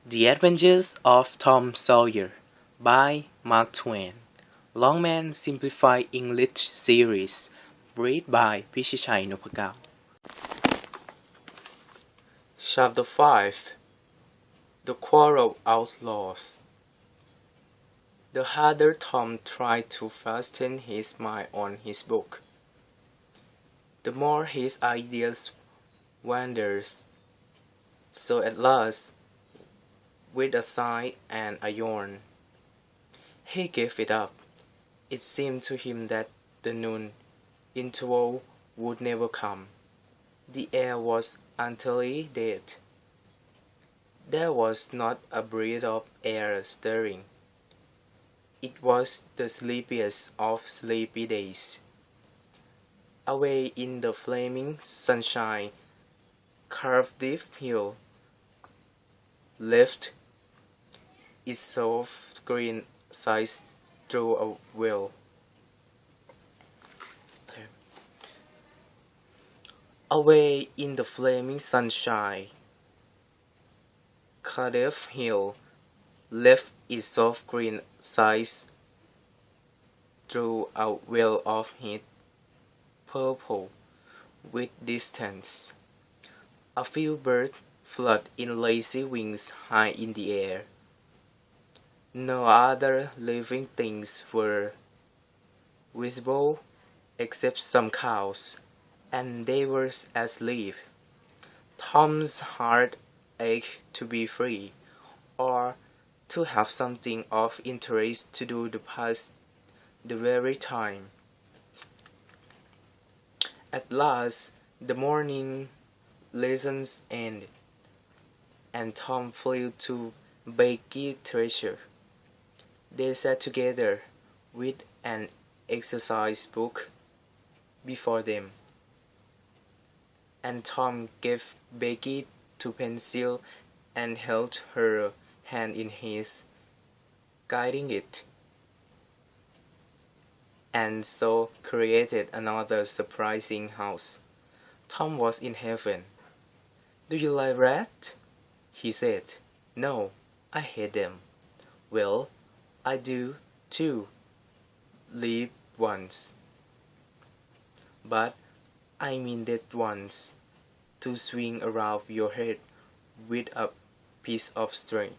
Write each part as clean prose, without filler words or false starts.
The Adventures of Tom Sawyer by Mark Twain. Longman Simplified English Series. Read by Pichitchai Nopagao. Chapter 5. The Quarrel Outlaws. The harder Tom tried to fasten his mind on his book, the more his ideas wandered. So at last, with a sigh and a yawn, he gave it up. It seemed to him that the noon interval would never come. The air was utterly dead. There was not a breath of air stirring. It was the sleepiest of sleepy days. Away in the flaming sunshine, Cardiff Hill left its soft green sides through a veil. Away in the flaming sunshine, Cardiff Hill left its soft green sides through a veil of heat, purple with distance. A few birds fluttered in lazy wings high in the air. No other living things were visible except some cows, and they were asleep. Tom's heart ached to be free, or to have something of interest to do to pass the weary time. At last, the morning lessons ended, and Tom flew to Becky Treasure. They sat together with an exercise book before them, and Tom gave Becky two pencils and held her hand in his, guiding it, and so created another surprising house. Tom was in heaven. "Do you like rats?" he said. "No, I hate them." "Well, I do too. Live once." "But I mean that once, to swing around your head with a piece of string."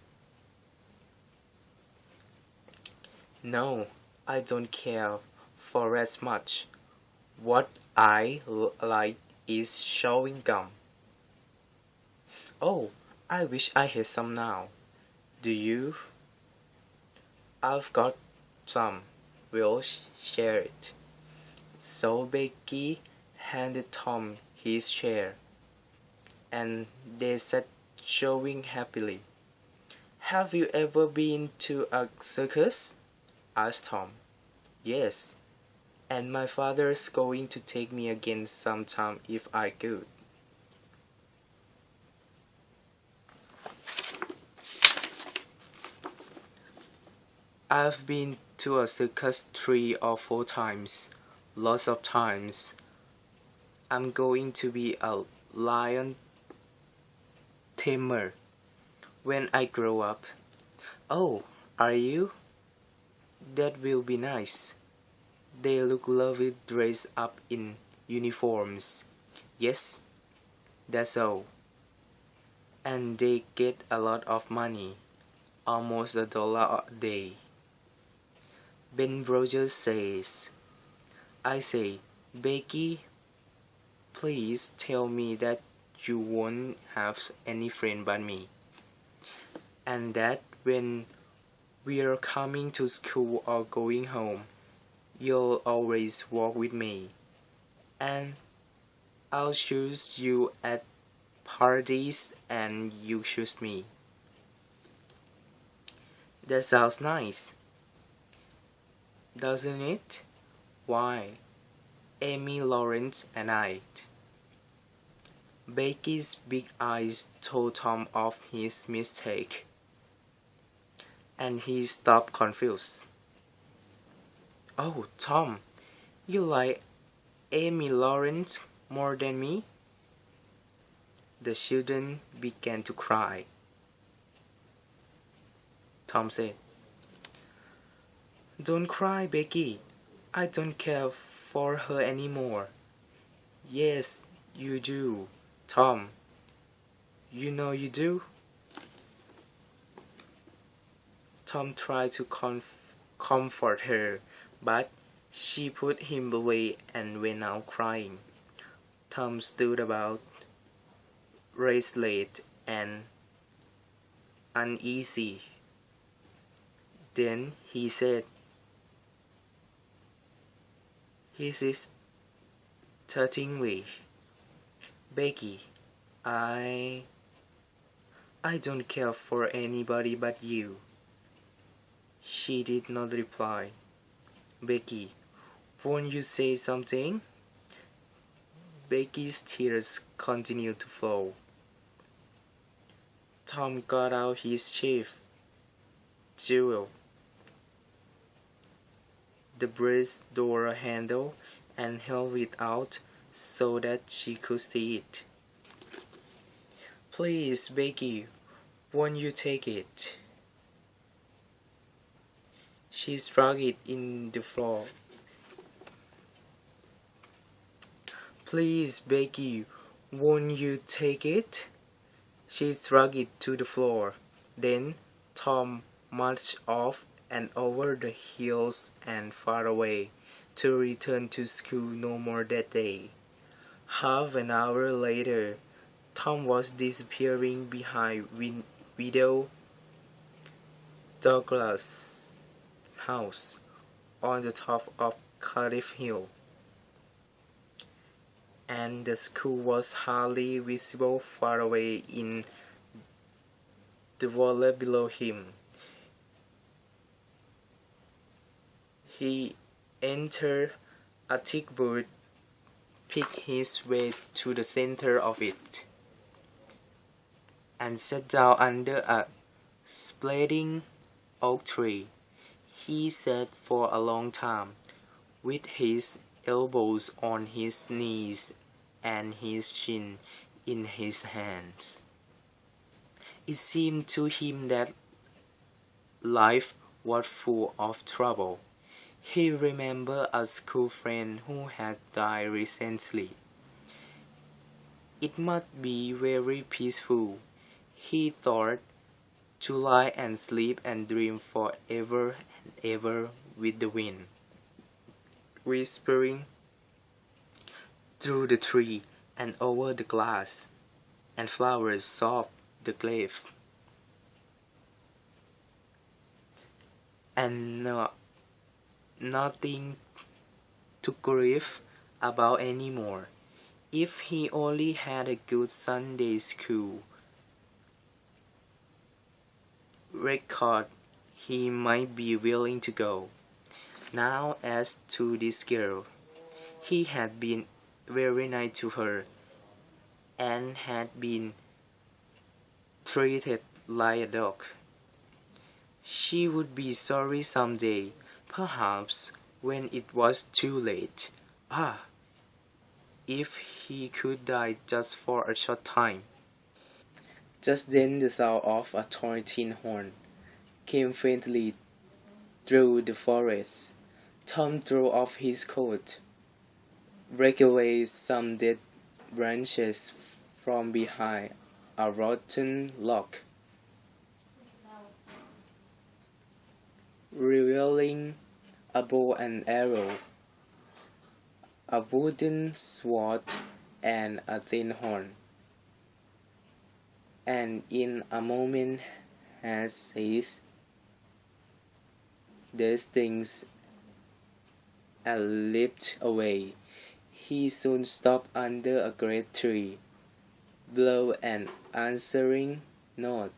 "No, I don't care for rats much. What I like is chewing gum." "Oh, I wish I had some now." "Do you?" "I've got some. We'll share it." So Becky handed Tom his chair, and they sat chewing happily. "Have you ever been to a circus?" asked Tom. "Yes, and my father's going to take me again sometime if I could." "I've been to a circus 3 or 4 times, lots of times. I'm going to be a lion tamer when I grow up." "Oh, are you? That will be nice. They look lovely dressed up in uniforms." "Yes, that's all. And they get a lot of money, almost $1 a day." Ben Rogers says. "I say, Becky, please tell me that you won't have any friend but me, and that when we're coming to school or going home, you'll always walk with me, and I'll choose you at parties and you choose me." "That sounds nice, doesn't it? Why, Amy Lawrence and I." Becky's big eyes told Tom of his mistake, and he stopped confused. "Oh, Tom, you like Amy Lawrence more than me?" The children began to cry. Tom said. Don't cry, Becky. I don't care for her anymore. Yes, you do, Tom. You know you do. Tom tried to comfort her, but she put him away and went out crying. Tom stood about, restless and uneasy. Then he said, hesitatingly, Becky, I don't care for anybody but you. She did not reply. Becky, won't you say something? Becky's tears continued to flow. Tom got out his chief jewel, the brass door handle, and held it out so that she could see it. Please, Becky, won't you take it? She struck it in the floor. Please, Becky, won't you take it? She struck it to the floor. Then Tom marched off and over the hills and far away, to return to school no more that day. Half an hour later, Tom was disappearing behind Widow Douglas' house on the top of Cardiff Hill, and the school was hardly visible far away in the valley below him. He entered a thick wood, picked his way to the center of it, and sat down under a spreading oak tree. He sat for a long time, with his elbows on his knees and his chin in his hands. It seemed to him that life was full of trouble. He remembered a school friend who had died recently. It must be very peaceful, he thought, to lie and sleep and dream forever and ever with the wind whispering through the tree and over the glass, and flowers soft the cliff, and nothing to grieve about anymore. If he only had a good Sunday school record, he might be willing to go. Now, as to this girl, he had been very nice to her, and had been treated like a dog. She would be sorry someday, perhaps when it was too late. If he could die just for a short time. Just then the sound of a torn tin horn came faintly through the forest. Tom threw off his coat, raked away some dead branches from behind a rotten log, revealing a bow and arrow, a wooden sword, and a tin horn, and in a moment had seized these things and leaped away. He soon stopped under a great tree, blew an answering note,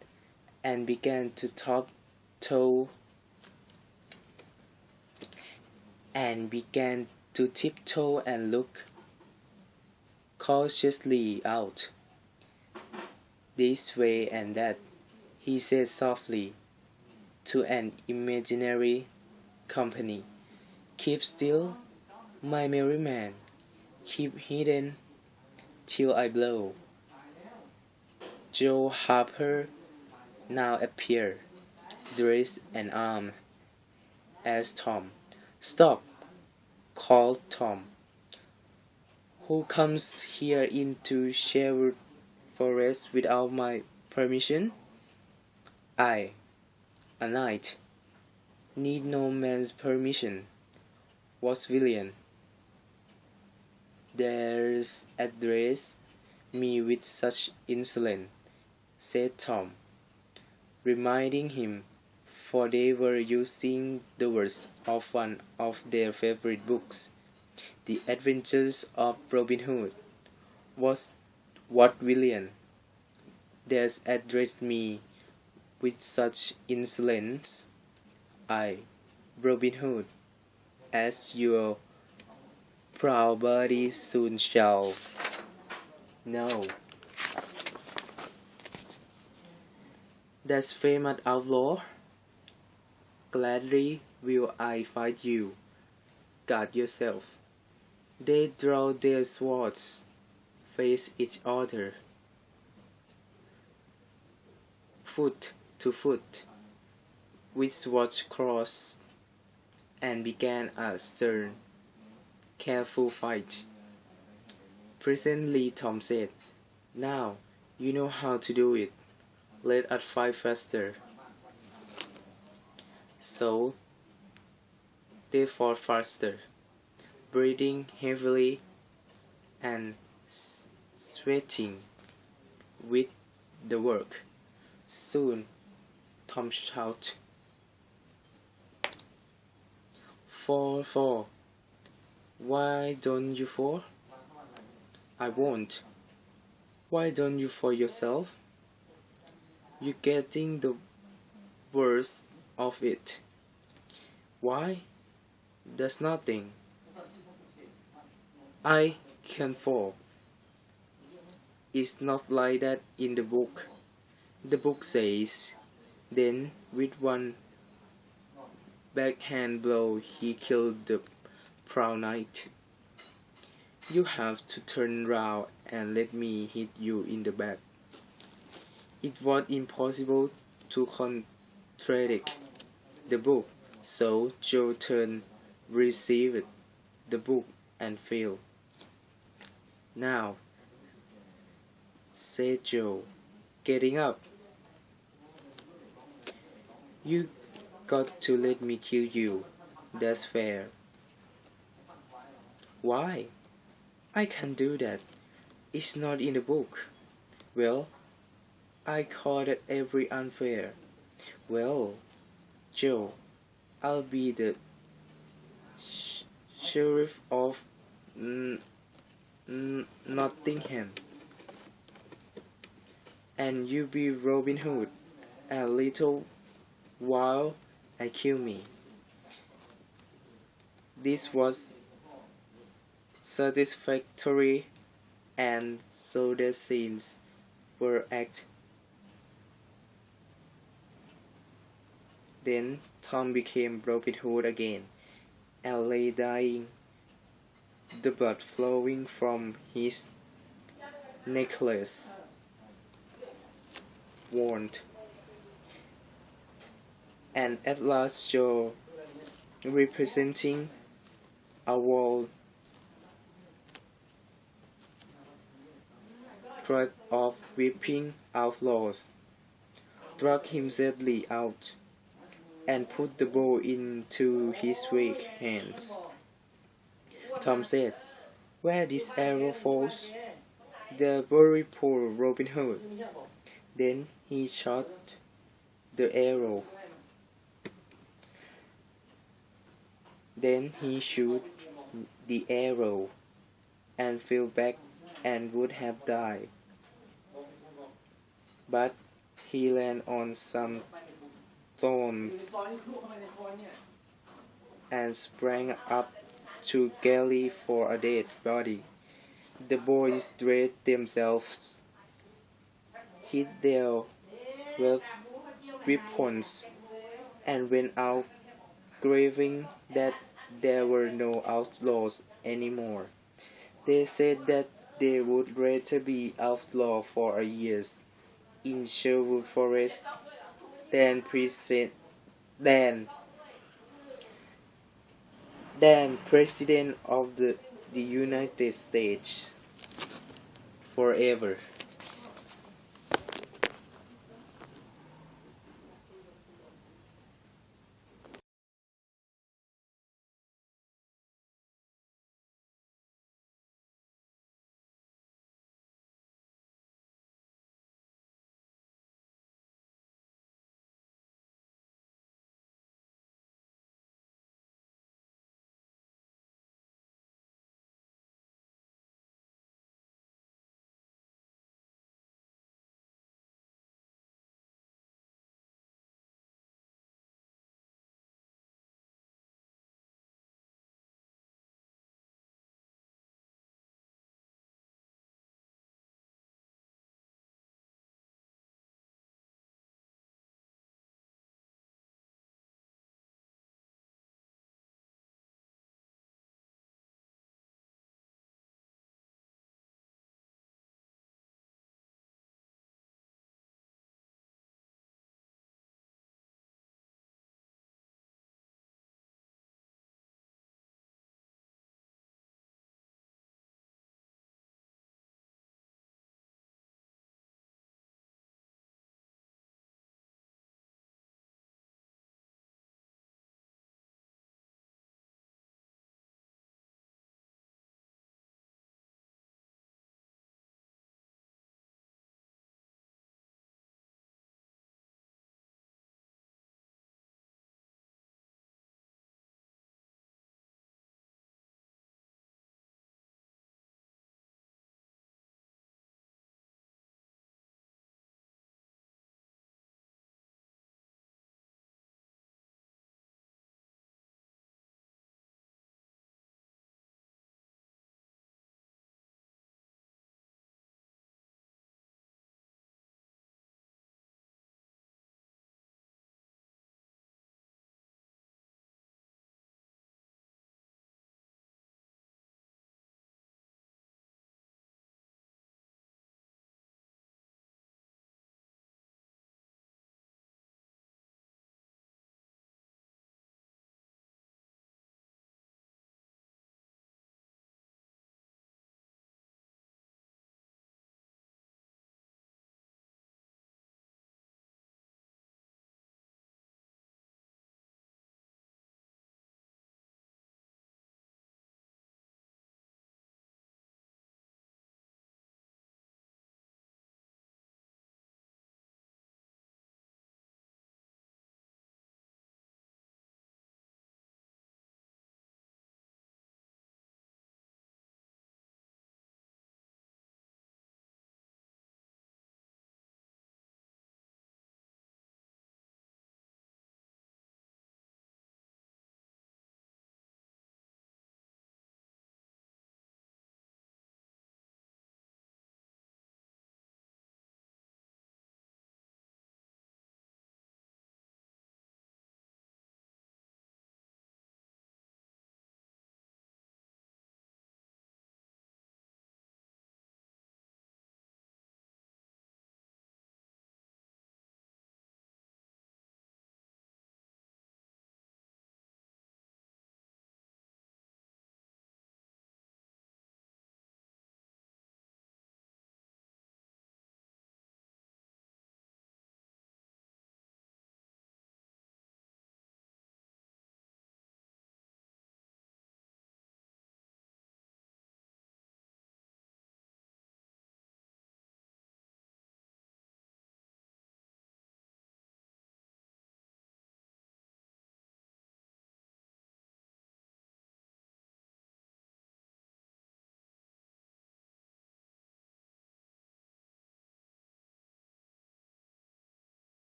and began to tiptoe and look cautiously out. This way and that, he said softly to an imaginary company. Keep still, my merry man. Keep hidden till I blow. Joe Harper now appeared, dressed and armed as Tom. "Stop!" called Tom. "Who comes here into Sherwood Forest without my permission?" "I, a knight, need no man's permission," was William. "Dares address me with such insolence," said Tom, reminding him, for they were using the words of one of their favorite books, The Adventures of Robin Hood. "Was what William dares address me with such insolence? I, Robin Hood, as your proud body soon shall know." "That's famous outlaw. Gladly will I fight you. Guard yourself." They draw their swords, face each other, foot to foot, with swords crossed, and began a stern, careful fight. Presently Tom said, "Now you know how to do it. Let us fight faster." So they fought faster, breathing heavily and sweating with the work. Soon Tom shouted, "Fall. Why don't you fall?" "I won't." "Why don't you fall yourself?" "You're getting the worst of it." "Why? That's nothing. I can fall." "It's not like that in the book." "The book says." Then with one backhand blow he killed the proud knight. "You have to turn round and let me hit you in the back." It was impossible to contradict the book, so Joe turned, received the book, and fell. "Now," said Joe, getting up, "you got to let me kill you. That's fair." "Why? I can't do that. It's not in the book." "Well, I call that every unfair." "Well, Joe, I'll be the sheriff of Nottingham, and you be Robin Hood. A little while and kill me." This was satisfactory, and so the scenes were acted. Then Tom became Robin Hood again, and lay dying, the blood flowing from his necklace wound. And at last Joe, representing a world threat of whipping outlaws, dragged him sadly out, and put the bow into his weak hands. Tom said, "Where this arrow falls, there bury poor Robin Hood." Then he shot the arrow. Then he shot the arrow, and fell back and would have died. But he landed on some thorns and sprang up too gaily for a dead body. The boys dressed themselves, hid their weapons, and went out, grieving that there were no outlaws anymore. They said that they would rather be outlaws for a year in Sherwood Forest then then then President of the United States forever.